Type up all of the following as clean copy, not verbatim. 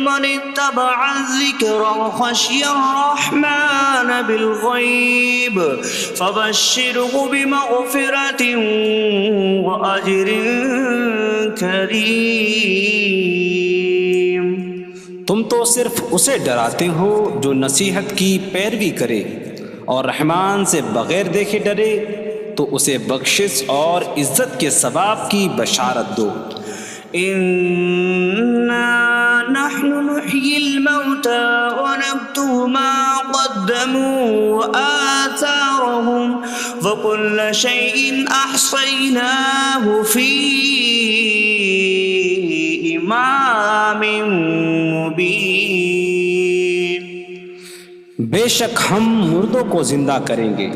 من اتبع الذكر وخشي الرحمن بالغيب فبشره بمغفرة وأجر كريم۔ تم تو صرف اسے ڈراتے ہو جو نصیحت کی پیروی کرے اور رحمان سے بغیر دیکھے ڈرے، تو اسے بخشش اور عزت کے ثواب کی بشارت دو۔ نحن نحيي الموتى ونكتب ما قدموا وآثارهم وكل شيء أحصيناه في إمام مبين۔ بے شک ہم مردوں کو زندہ کریں گے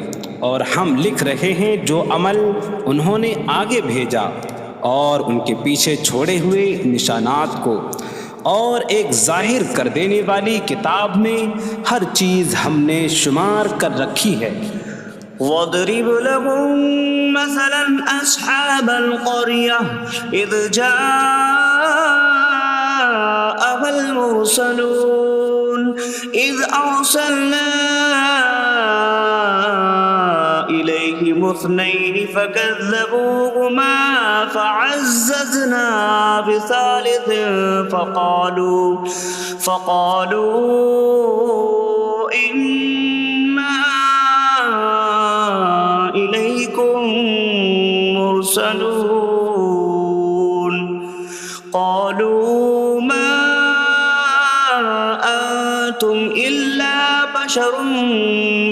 اور ہم لکھ رہے ہیں جو عمل انہوں نے آگے بھیجا اور ان کے پیچھے چھوڑے ہوئے نشانات کو، اور ایک ظاہر کر دینے والی کتاب میں ہر چیز ہم نے شمار کر رکھی ہے۔ وَاضْرِبْ لَهُم مَّثَلًا أَصْحَابَ الْقَرْيَةِ إِذْ جَاءَهَا الْمُرْسَلُونَ إِذْ أَرْسَلْنَا إِلَيْهِمُ اثنين فكذبوهما فعززنا بثالث فقالوا إنا إليكم مرسلون قالوا ما أنتم إلا بشر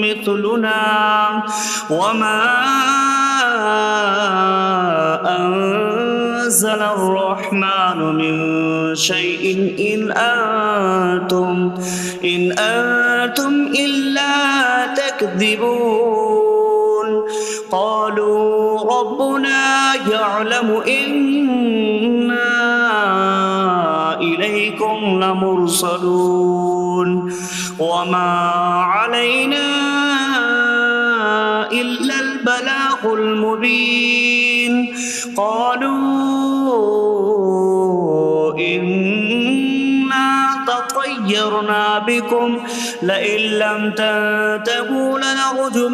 مثلنا وما أنزل الرحمن من شيء إن أنتم إلا تكذبون قالوا ربنا يعلم إنا إليكم لمرسلون وما علينا إلا البلاغ المبين قالوا إنا تطيرنا بكم لئن لم تنتهوا لنرجمنكم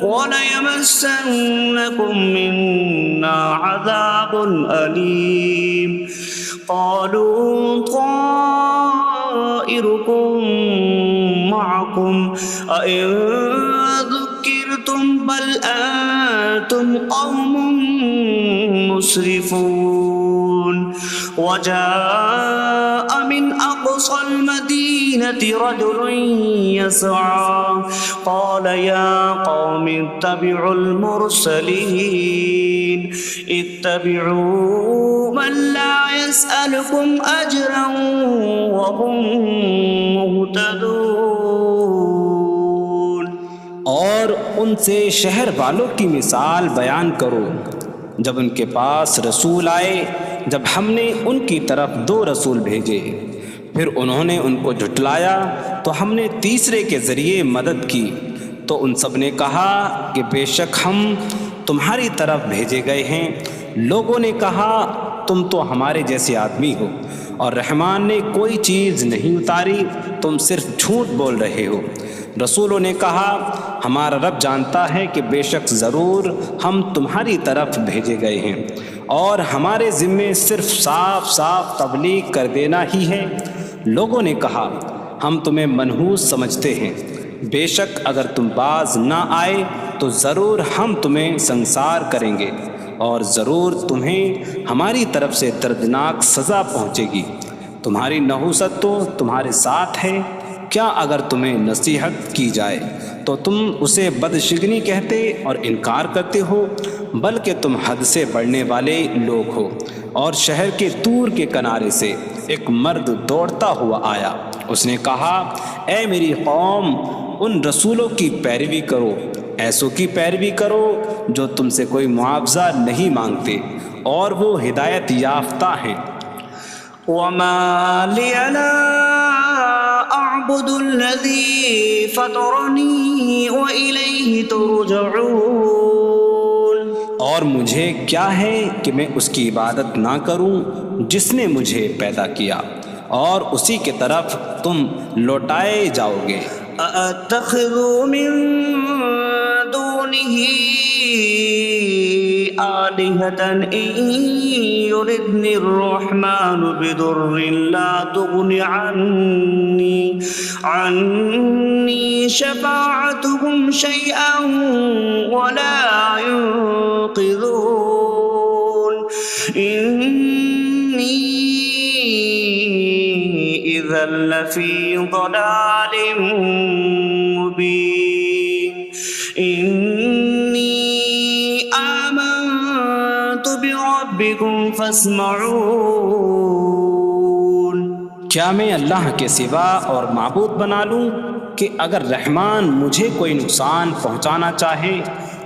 وليمسنكم منا عذاب أليم قالوا طائركم معكم أئن ذكرتم بل أنتم قوم مسرفون وجاء من أقصى المدينة رجل يسعى قال يا قوم اتبعوا المرسلين اتبعوا من لا يسألكم أجرا وهم مهتدون. اور ان سے شہر والوں کی مثال بیان کرو جب ان کے پاس رسول آئے، جب ہم نے ان کی طرف 2 رسول بھیجے، پھر انہوں نے ان کو جھٹلایا تو ہم نے تیسرے کے ذریعے مدد کی، تو ان سب نے کہا کہ بے شک ہم تمہاری طرف بھیجے گئے ہیں۔ لوگوں نے کہا تم تو ہمارے جیسے آدمی ہو اور رحمان نے کوئی چیز نہیں اتاری، تم صرف جھوٹ بول رہے ہو۔ رسولوں نے کہا ہمارا رب جانتا ہے کہ بے شک ضرور ہم تمہاری طرف بھیجے گئے ہیں اور ہمارے ذمے صرف صاف صاف تبلیغ کر دینا ہی ہے۔ لوگوں نے کہا ہم تمہیں منحوس سمجھتے ہیں، بے شک اگر تم باز نہ آئے تو ضرور ہم تمہیں سنسار کریں گے اور ضرور تمہیں ہماری طرف سے دردناک سزا پہنچے گی۔ تمہاری نحوست تو تمہارے ساتھ ہے، کیا اگر تمہیں نصیحت کی جائے تو تم اسے بدشگنی کہتے اور انکار کرتے ہو؟ بلکہ تم حد سے بڑھنے والے لوگ ہو۔ اور شہر کے دور کے کنارے سے ایک مرد دوڑتا ہوا آیا، اس نے کہا اے میری قوم، ان رسولوں کی پیروی کرو، ایسوں کی پیروی کرو جو تم سے کوئی معاوضہ نہیں مانگتے اور وہ ہدایت یافتہ ہیں۔ وما لي لا أعبد الذي فطرني وإليه ترجعون، اور مجھے کیا ہے کہ میں اس کی عبادت نہ کروں جس نے مجھے پیدا کیا اور اسی کی طرف تم لوٹائے جاؤ گے۔ أأتخذ من دونه آلهة إن يردني الرحمن بضر لا تغن عني شفاعتهم شيئا ولا ينقذون إني إذا لفي ضلال مبين إني آمنت بربكم فاسمعون۔ کیا میں اللہ کے سوا اور معبود بنا لوں کہ اگر رحمان مجھے کوئی نقصان پہنچانا چاہے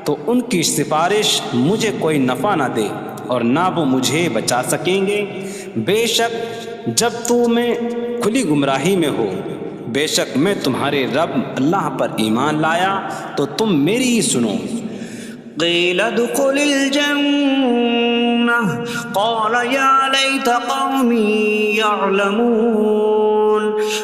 تو ان کی سفارش مجھے کوئی نفع نہ دے اور نہ وہ مجھے بچا سکیں گے؟ بے شک جب تم کھلی گمراہی میں ہو، بے شک میں تمہارے رب اللہ پر ایمان لایا تو تم میری ہی سنو۔ قيل ادخل الجنة قال يا ليت قومي يعلمون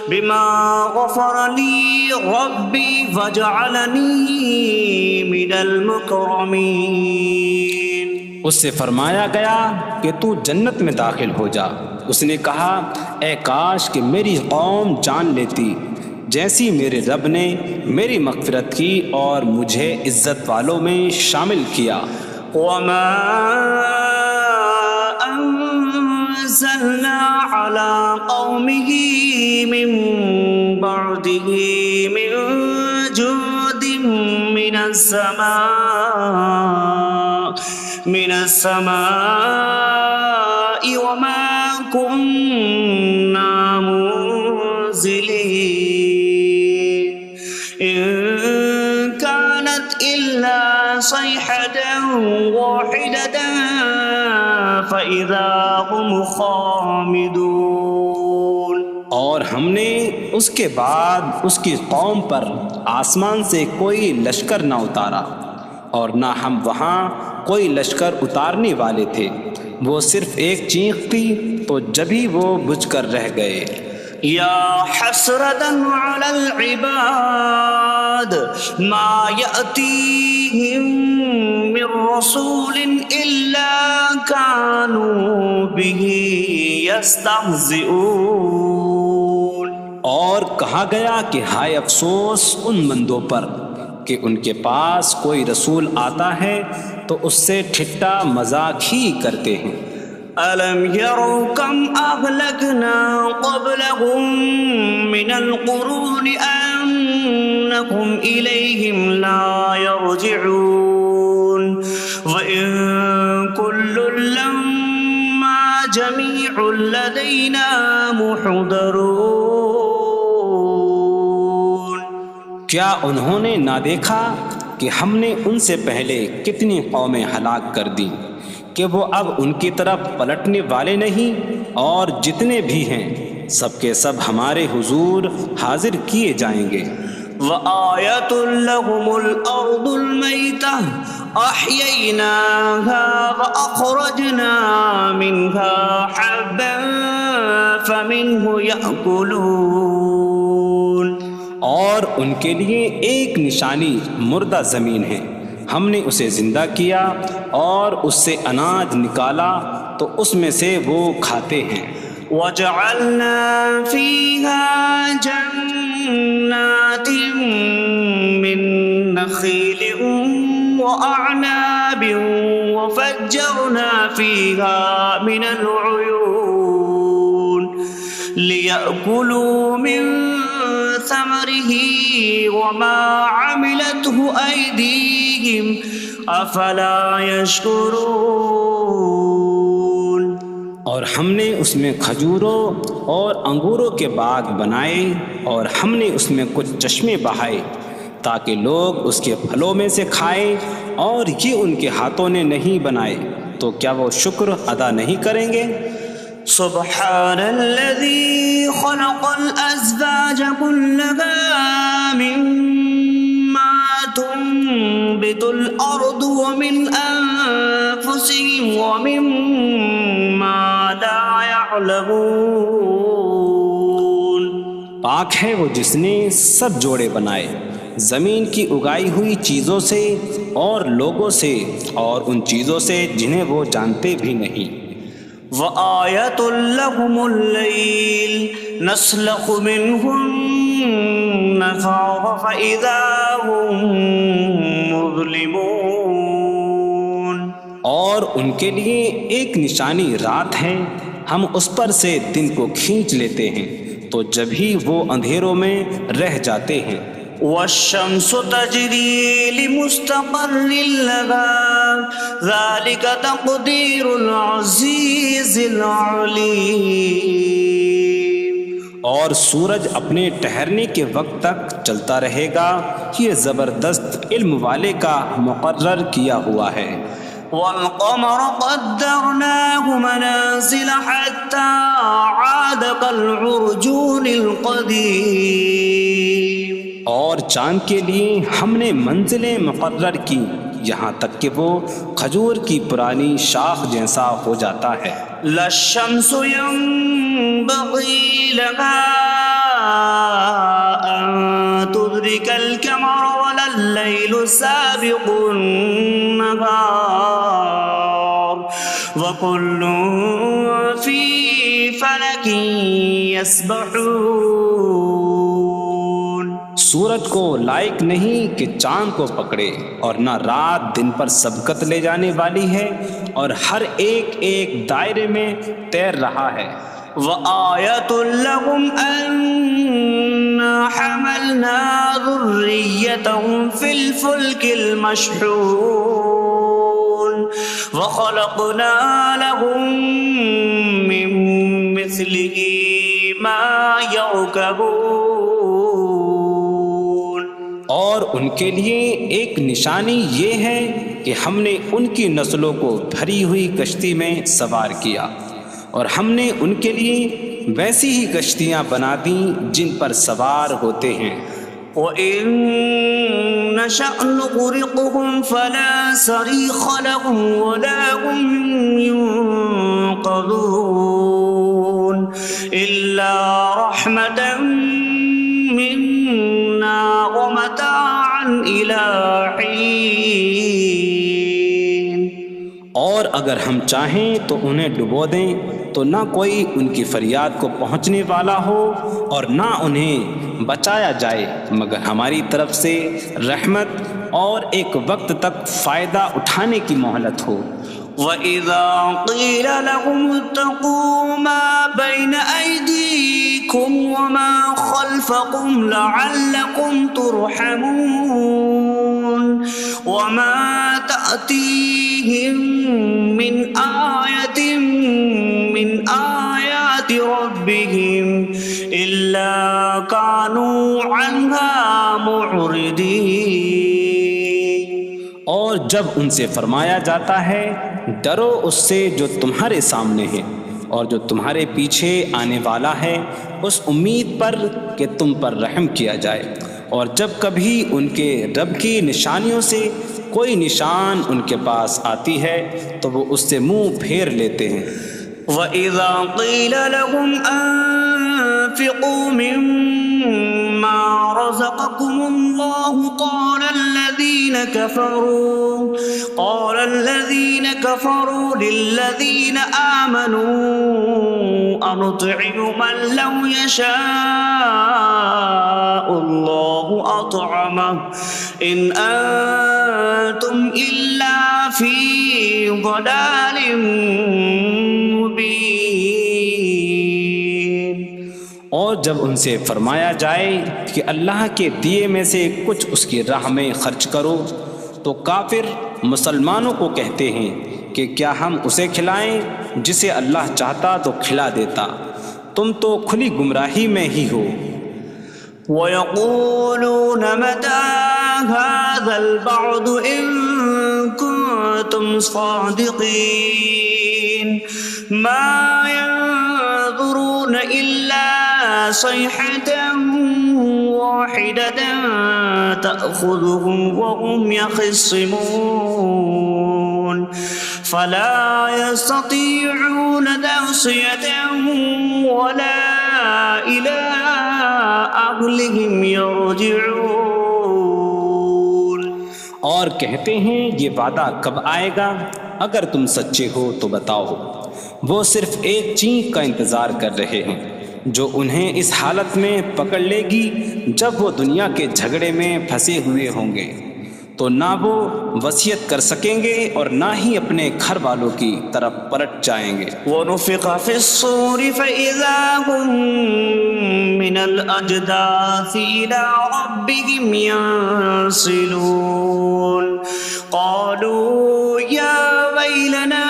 بما غفر لي ربي فجعلني من المكرمين. اس سے فرمایا گیا کہ تو جنت میں داخل ہو جا. اس نے کہا اے کاش کہ میری قوم جان لیتی جیسی میرے رب نے میری مغفرت کی اور مجھے عزت والوں میں شامل کیا. وما أنزلنا على قومه من بعده من جود من السماء وما كنا منزلين إن كانت إلا صيحة واحدة فإذا هم خامدون. اور ہم نے اس کے بعد اس کی قوم پر آسمان سے کوئی لشکر نہ اتارا اور نہ ہم وہاں کوئی لشکر اتارنے والے تھے. وہ صرف ایک چیخ تھی تو جبھی وہ بجھ کر رہ گئے. يا حسرة على العباد ما يأتيهم من رسول إلا كانوا به يستهزئون. اور کہا گیا کہ ہائے افسوس ان بندوں پر کہ ان کے پاس کوئی رسول آتا ہے تو اس سے ٹھٹا مذاق ہی کرتے ہیں. ألم يروا كم أهلكنا قبلهم من القرون أنكم إليهم لا يرجعون وإن كل لما جميع لدينا محضرون. کیا انہوں نے نہ دیکھا کہ ہم نے ان سے پہلے کتنی قومیں ہلاک کر دیں کہ وہ اب ان کی طرف پلٹنے والے نہیں، اور جتنے بھی ہیں سب کے سب ہمارے حضور حاضر کیے جائیں گے. وآية لهم الأرض الميتة أحييناها وأخرجنا منها حبا فمنه يأكلون. اور ان کے لیے ایک نشانی مردہ زمین ہے، ہم نے اسے زندہ کیا اور اس سے اناج نکالا تو اس میں سے وہ کھاتے ہیں. وجعلنا فيها جنات من نخيل وأعناب وفجرنا فيها من العيون ليأكلوا من ثمره وما عملته أيديهم أفلا يشكرون. اور ہم نے اس میں کھجوروں اور انگوروں کے باغ بنائے اور ہم نے اس میں کچھ چشمے بہائے تاکہ لوگ اس کے پھلوں میں سے کھائیں، اور یہ ان کے ہاتھوں نے نہیں بنائے تو کیا وہ شکر ادا نہیں کریں گے؟ سبحان الذي خلق الأزواج كلها مما تنبت الأرض ومن أنفسهم ومما لا يعلمون. پاک ہے وہ جس نے سب جوڑے بنائے زمین کی اگائی ہوئی چیزوں سے اور لوگوں سے اور ان چیزوں سے جنہیں وہ جانتے بھی نہیں. وآية لهم الليل نسلخ منه النهار فإذا هم مظلمون. اور ان کے لیے ایک نشانی رات ہے، ہم اس پر سے دن کو کھینچ لیتے ہیں تو جب ہی وہ اندھیروں میں رہ جاتے ہیں. والشمس تجري لمستقر لها ذلك تقدير العزيز العليم. اور سورج اپنے ٹھہرنے کے وقت تک چلتا رہے گا، یہ زبردست علم والے کا مقرر کیا ہوا ہے. والقمر قدرناه منازل حتى عاد كالعرجون القديم. اور چاند کے لیے ہم نے منزلیں مقرر کی یہاں تک کہ وہ کھجور کی پرانی شاخ جیسا ہو جاتا ہے. لا الشمس ينبغي لها أن يدرك القمر ولا الليل سابق النهار وكل في فلك يسبحون۔ سورج کو لائق نہیں کہ چاند کو پکڑے، اور نہ رات دن پر سبقت لے جانے والی ہے، اور ہر ایک ایک دائرے میں تیر رہا ہے۔ وآية لهم أنا حملنا ذريتهم في الفلك المشحون وخلقنا لهم من مثله ما يركبون۔ اور ان کے لیے ایک نشانی یہ ہے کہ ہم نے ان کی نسلوں کو بھری ہوئی کشتی میں سوار کیا، اور ہم نے ان کے لیے ویسی ہی کشتیاں بنا دیں جن پر سوار ہوتے ہیں۔ وَإِن نَّشَأْ نُغْرِقْهُمْ فَلَا صَرِيخَ لَهُمْ وَلَا هُمْ يُنقَذُونَ إِلَّا رَحْمَةً مِّنَّا وَمَتَاعًا إِلَىٰ حِينٍ۔ اور اگر ہم چاہیں تو انہیں ڈبو دیں تو نہ کوئی ان کی فریاد کو پہنچنے والا ہو، اور نہ انہیں بچایا جائے مگر ہماری طرف سے رحمت اور ایک وقت تک فائدہ اٹھانے کی مہلت ہو۔ وَإِذَا قِيلَ لَهُمُ اتَّقُوا مَا بَيْنَ أَيْدِيكُمْ وَمَا خَلْفَكُمْ لَعَلَّكُمْ تُرْحَمُونَ وَمَا تَأْتِيهِمْ مِنْ آيَةٍ من آیات ربهم إلا كانوا عنها معرضین۔ اور جب ان سے فرمایا جاتا ہے ڈرو اس سے جو تمہارے سامنے ہے اور جو تمہارے پیچھے آنے والا ہے، اس امید پر کہ تم پر رحم کیا جائے، اور جب کبھی ان کے رب کی نشانیوں سے کوئی نشان ان کے پاس آتی ہے تو وہ اس سے منہ پھیر لیتے ہیں۔ وَإِذَا قِيلَ لَهُمْ أَنفِقُوا مِمَّا رَزَقَكُمُ اللَّهُ قَالَ الَّذِينَ كَفَرُوا لِلَّذِينَ آمَنُوا أَنُطْعِمُ مَن لَّوْ يَشَاءُ اللَّهُ أَطْعَمَهُ إِنْ أَنتُمْ إِلَّا فِي ضَلَالٍ مبین۔ اور جب ان سے فرمایا جائے کہ اللہ کے دیے میں سے کچھ اس کی راہ میں خرچ کرو تو کافر مسلمانوں کو کہتے ہیں کہ کیا ہم اسے کھلائیں جسے اللہ چاہتا تو کھلا دیتا، تم تو کھلی گمراہی میں ہی ہو۔ وَيَقُولُونَ مَتَىٰ هَٰذَا الْوَعْدُ إِن كُنتُمْ صَادِقِينَ مَا يَنظُرُونَ إِلَّا صَيْحَةً وَاحِدَةً تَأْخُذُهُمْ وَهُمْ يَخِصِّمُونَ فَلَا يَسْتَطِيعُونَ تَوْصِيَةً وَلَا إِلَىٰ أَهْلِهِمْ يَرْجِعُونَ۔ اور کہتے ہیں یہ وعدہ کب آئے گا؟ اگر تم سچے ہو تو بتاؤ۔ وہ صرف ایک چینک کا انتظار کر رہے ہیں جو انہیں اس حالت میں پکڑ لے گی جب وہ دنیا کے جھگڑے میں پھنسے ہوئے ہوں گے، تو نہ وہ وصیت کر سکیں گے اور نہ ہی اپنے گھر والوں کی طرف پلٹ جائیں گے۔ وَنُفِخَ فِي الصُّورِ فَإِذَا هُم مِّنَ الْأَجْدَاثِ إِلَىٰ رَبِّهِمْ يَنسِلُونَ قَالُوا يَا وَيْلَنَا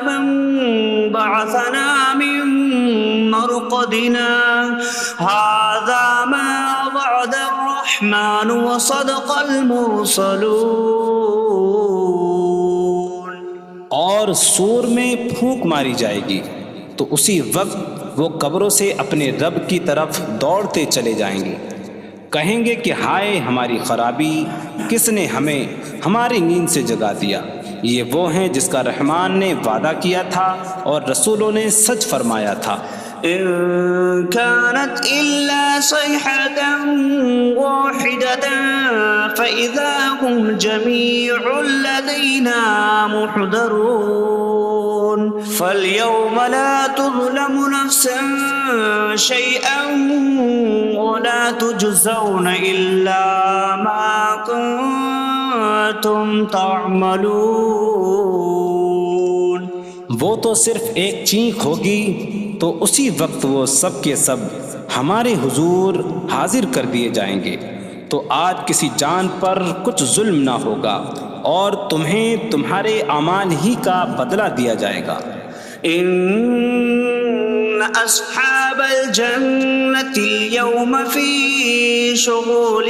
مَن بَعَثَنَا مِن مَّرْقَدِنَا هَٰذَا مَا وَعَدَ الرَّحْمَٰنُ وَصَدَقَ الْمُرْسَلُونَ۔ اور سور میں پھونک ماری جائے گی تو اسی وقت وہ قبروں سے اپنے رب کی طرف دوڑتے چلے جائیں گے، کہیں گے کہ ہائے ہماری خرابی، کس نے ہمیں ہماری نیند سے جگا دیا۔ یہ وہ ہیں جس کا رحمان نے وعدہ کیا تھا اور رسولوں نے سچ فرمایا تھا۔ إن كانت إلا صيحة واحدة فإذا هم جميع لدينا محضرون فاليوم لا تظلم نفس شيئا ولا تجزون إلا ما كنتم تعملون. وہ تو صرف ایک چینخ ہوگی تو اسی وقت وہ سب کے سب ہمارے حضور حاضر کر دیے جائیں گے. تو آج کسی جان پر کچھ ظلم نہ ہوگا اور تمہیں تمہارے اعمال ہی کا بدلہ دیا جائے گا. إن أصحاب الجنة اليوم في شغل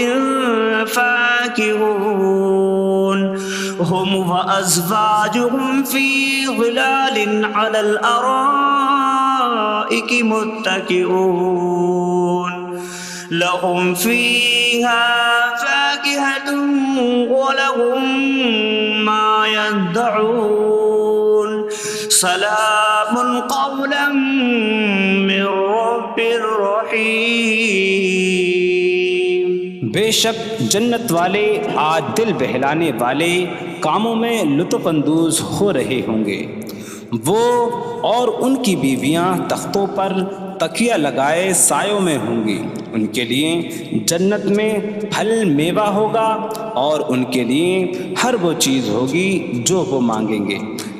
فاكهون هم وأزواجهم في ظلال على الأرائك متكئون لهم فيها فاكهة ولهم ما يدعون سلام قولا من رب رحیم. بے شک جنت والے آج دل بہلانے والے کاموں میں لطف اندوز ہو رہے ہوں گے. وہ اور ان کی بیویاں تختوں پر تکیہ لگائے سایوں میں ہوں گی. ان کے لیے جنت میں پھل میوہ ہوگا اور ان کے لیے ہر وہ چیز ہوگی جو وہ مانگیں گے.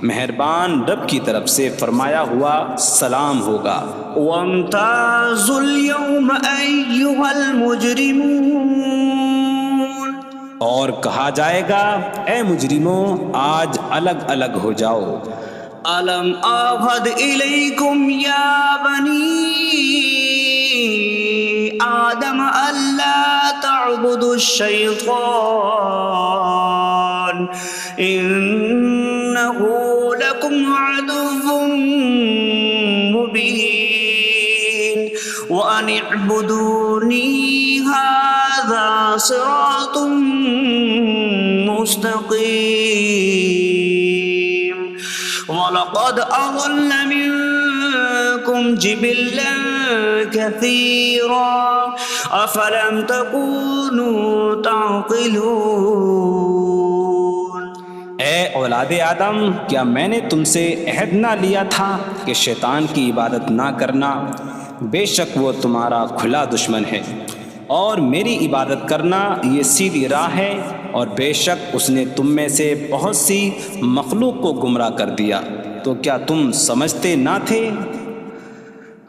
مہربان رب کی طرف سے فرمایا ہوا سلام ہوگا. وامتازوا اليوم أيها المجرمون اور کہا جائے گا اے مجرموں آج الگ الگ ہو جاؤ. ألم أعهد إليكم يا بني آدم ألا تعبدوا الشيطان إنه لكم عدو مبين وأن اعبدوني هذا صراط مستقيم. ولقد أضل منكم جبلا كثيرا أفلم تكونوا تعقلون. اے اولاد آدم کیا میں نے تم سے عہد نہ لیا تھا کہ شیطان کی عبادت نہ کرنا؟ بے شک وہ تمہارا کھلا دشمن ہے اور میری عبادت کرنا یہ سیدھی راہ ہے. اور بے شک اس نے تم میں سے بہت سی مخلوق کو گمراہ کر دیا. تو کیا تم سمجھتے نہ تھے؟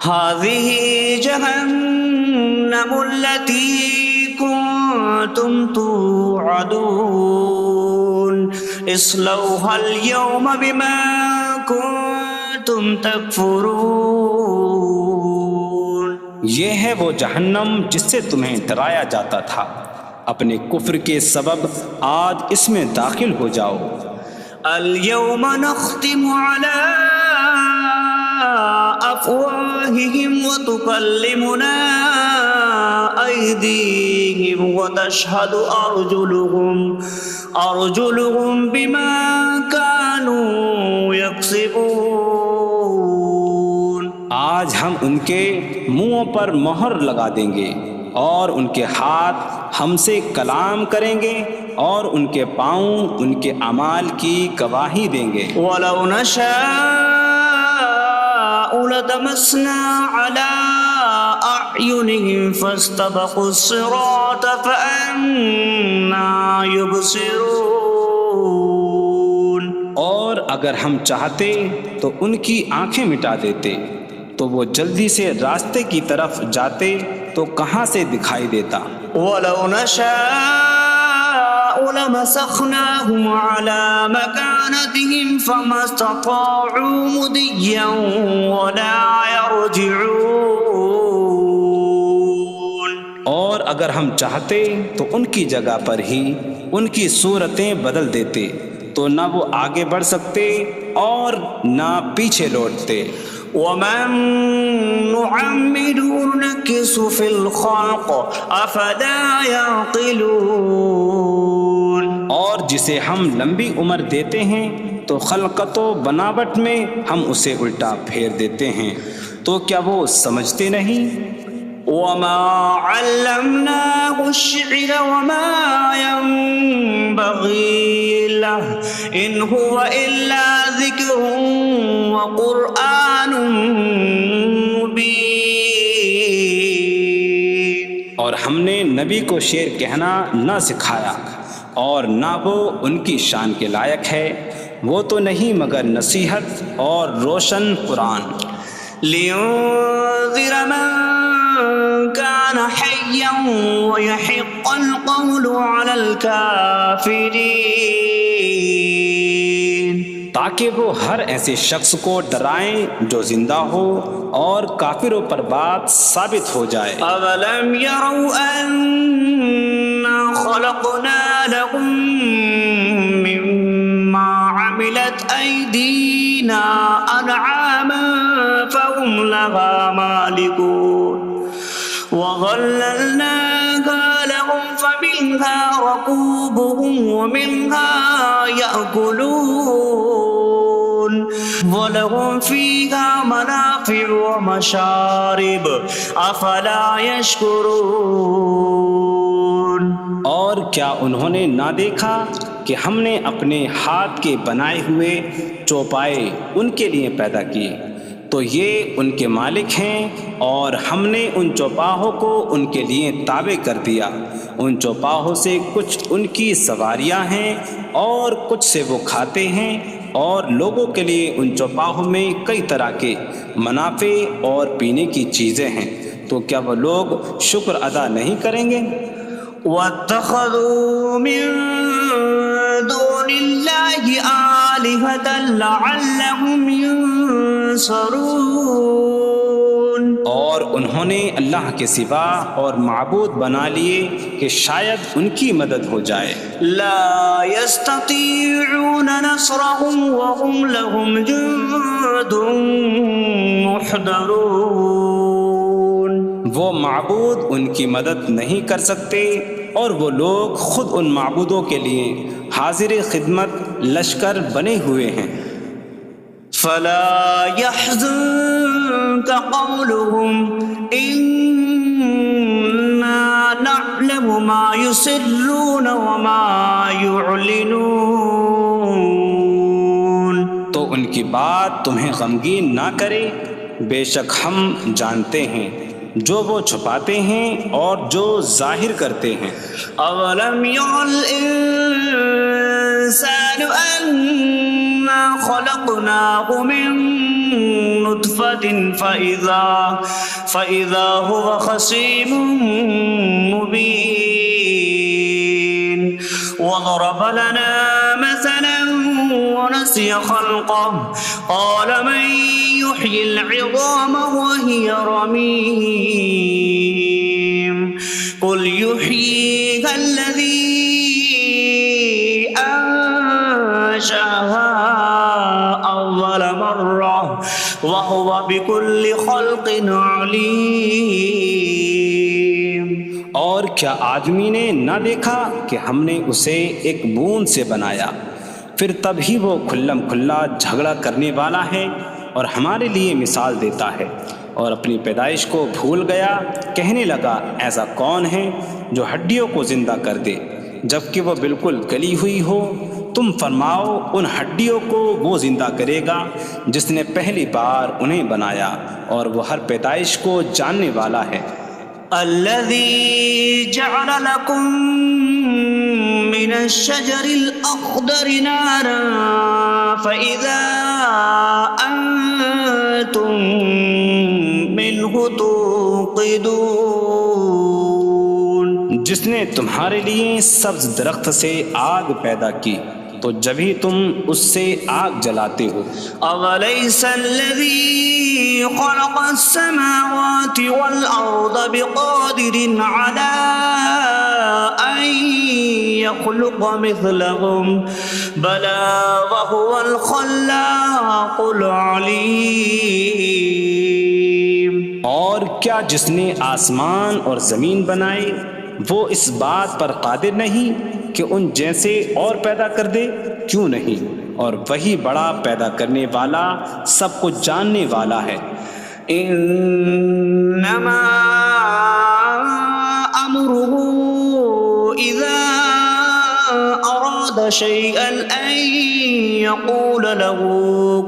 هذه جهنم التي كنتم توعدون اصلوها اليوم بما كنتم تكفرون. یہ ہے وہ جہنم جس سے تمہیں ڈرایا جاتا تھا. اپنے کفر کے سبب آج اس میں داخل ہو جاؤ. اليوم نختم على أفواههم وتكلمنا أيديهم وتشهد أرجلهم بما كانوا يكسبون. آج ہم ان کے منہوں پر مہر لگا دیں گے اور ان کے ہاتھ ہم سے کلام کریں گے اور ان کے پاؤں ان کے اعمال کی گواہی دیں گے. ولو نشاء لطمسنا على أعينهم فاستبقوا الصراط فأنا يبصرون. اور اگر ہم چاہتے تو ان کی آنکھیں مٹا دیتے تو وہ جلدی سے راستے کی طرف جاتے تو کہاں سے دکھائی دیتا. ولو نشاء لمسخناهم على مكانتهم فما استطاعوا مضيا ولا يرجعون. اور اگر ہم چاہتے تو ان کی جگہ پر ہی ان کی صورتیں بدل دیتے تو نہ وہ آگے بڑھ سکتے اور نہ پیچھے لوٹتے. ومن نعمره نكس في الخلق افلا يعقلون. اور جسے ہم لمبی عمر دیتے ہیں تو خلقت و بناوٹ میں ہم اسے الٹا پھیر دیتے ہیں. تو تو کیا وہ سمجھتے نہیں؟ وما علمناه الشعر وما ينبغي له إن هو إلا ذكر وقرآن مبين. اور ہم نے نبی کو شعر کہنا نہ سکھایا اور نہ وہ ان کی شان کے لائق ہے، وہ تو نہیں مگر نصیحت اور روشن قرآن. لينذر من كان حيا ويحق القول على الكافرين. تاکہ وہ ہر ایسے شخص کو ڈرائیں جو زندہ ہو اور کافروں پر بات ثابت ہو جائے. أولم يروا أنا خلقنا لهم مما عملت أيدينا أنعاما فهم لها مالكون وظللناها لهم فمنها ركوبهم ومنها يأكلون ولهم فيها منافع ومشارب أفلا يشكرون. اور کیا انہوں نے نہ دیکھا کہ ہم نے اپنے ہاتھ کے بنائے ہوئے چوپائے ان کے لیے پیدا کیے، تو یہ ان کے مالک ہیں، اور ہم نے ان چوپاہوں کو ان کے لیے تابع کر دیا. ان چوپاہوں سے کچھ ان کی سواریاں ہیں اور کچھ سے وہ کھاتے ہیں، اور لوگوں کے لیے ان چوپاہوں میں کئی طرح کے منافع اور پینے کی چیزیں ہیں. تو کیا وہ لوگ شکر ادا نہیں کریں گے؟ واتخذوا من دون الله آلهة لعلهم ينصرون. اور انہوں نے اللہ کے سوا اور معبود بنا لیے کہ شاید ان کی مدد ہو جائے. لا يستطيعون نصرهم وهم لهم جند محضرون. وہ معبود ان کی مدد نہیں کر سکتے، اور وہ لوگ خود ان معبودوں کے لیے حاضر خدمت لشکر بنے ہوئے ہیں. فلا يحزنك قولهم إنا نعلم ما يسرون وما يعلنون. تو ان کی بات تمہیں غمگین نہ کرے، بے شک ہم جانتے ہیں جو وہ چھپاتے ہیں اور جو ظاہر کرتے ہیں. أولم ير الإنسان أنا خلقناه من نطفة فإذا هو خصيم مبين. وضرب لنا مثلا ونسي خلقه قال من يحيي العظام وهي رميم قل يحييها الذي أنشأها أول مرة وهو بكل خلق عليم. اور کیا آدمی نے نہ دیکھا کہ ہم نے اسے ایک بوند سے بنایا، پھر تب ہی وہ کھلم کھلا جھگڑا کرنے والا ہے اور ہمارے لیے مثال دیتا ہے. اور اپنی پیدائش کو بھول گیا، کہنے لگا ایسا کون ہے جو ہڈیوں کو زندہ کر دے جبکہ وہ بالکل گلی ہوئی ہو. تم فرماؤ ان ہڈیوں کو وہ زندہ کرے گا جس نے پہلی بار انہیں بنایا، اور وہ ہر پیدائش کو جاننے والا ہے. الذي جعل لكم من الشجر الأخضر نارا فإذا أنتم منه توقدون. جس نے تمہارے لیے سبز درخت سے آگ پیدا کی تو جبھی تم اس سے آگ جلاتے ہو. أوليس الذي خلق السماوات والأرض بقادر على أن يخلق مثلهم بلى وهو الخلاق العليم. اور کیا جس نے آسمان اور زمین بنائے وہ اس بات پر قادر نہیں کہ ان جیسے اور پیدا کر دے؟ کیوں نہیں، اور وہی بڑا پیدا کرنے والا، سب کچھ جاننے والا ہے. إنما أمره إذا أراد شيئا أن يقول له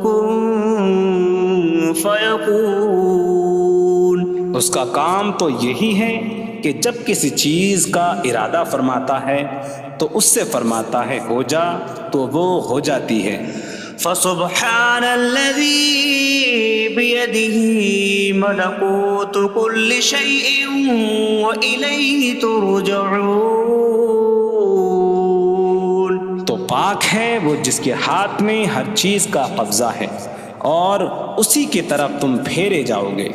كن فيكون. اس کا کام تو یہی ہے کہ جب کسی چیز کا ارادہ فرماتا ہے تو اس سے فرماتا ہے ہو جا، تو وہ ہو جاتی ہے. فسبحان الذي بيده ملكوت كل شيء وإليه ترجعون. تو پاک ہے وہ جس کے ہاتھ میں ہر چیز کا قبضہ ہے اور اسی کی طرف تم پھیرے جاؤ گے.